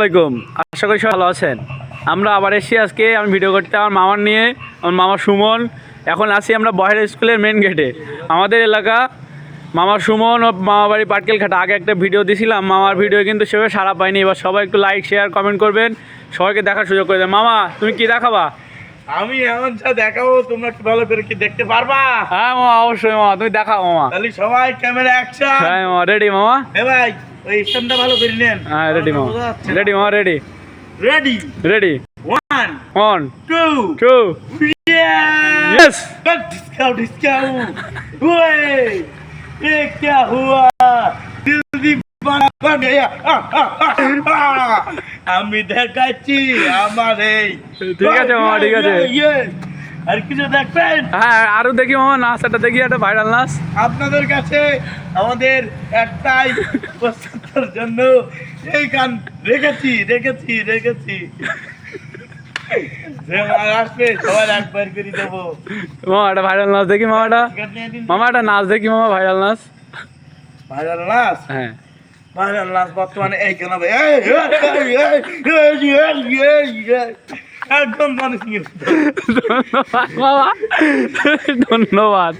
আলাইকুম, আশা করি সবাই ভালো আছেন। আমরা আবার এসেছি আজকে আমি ভিডিও করতে আমার মামার নিয়ে, আমার মামা সুমন। এখন আছি আমরা বহের স্কুলের মেন গেটে। আমাদের এলাকা মামা সুমন ও মামা বাড়ি পাটকেল ঘাটা। আগে একটা ভিডিও দিয়েছিলাম, মামার ভিডিও কিন্তু সেভাবে সাড়া পাইনি। এবার সবাই একটু লাইক শেয়ার কমেন্ট করবেন, সবাইকে দেখার সুযোগ করে দেন। মামা তুমি কি দেখাবা? আমি এমন যা দেখাবো তোমরা কি ভালো করে কি দেখতে পারবা? হ্যাঁ মামা, অবশ্যই মামা, তুমি দেখাও মামা। তাহলে সবাই ক্যামেরা অ্যাকশন। হ্যাঁ মামা, রেডি মামা? এ ভাই ওই স্ট্যান্ডটা ভালো করে নেন। হ্যাঁ রেডি মামা, রেডি মামা, ready ready ready. 1 1 2 2 yes discount discount ओए ये क्या हुआ दिल दीवाना बन गया আমি দেখাচ্ছি আমার এই ঠিক আছে মামা, ঠিক আছে। আর কিছু দেখবেন? হ্যাঁ আরো দেখি মামা, নাচটা দেখি, একটা ভাইরাল নাচ। আপনাদের কাছে আমাদের একটাই প্রশ্নের জন্য এই গান রেখেছি রেখেছি রেখেছি যে মার আসবে সবাই একবার করে দেবো। মামা একটা ভাইরাল নাচ দেখি, মামাটা মামা একটা নাচ দেখি মামা, ভাইরাল নাচ। ভাইরাল নাচ, হ্যাঁ ভাইরাল নাচ বর্তমানে এই কেন হবে একদম মানুষ ধন্যবাদ মামা, ধন্যবাদ।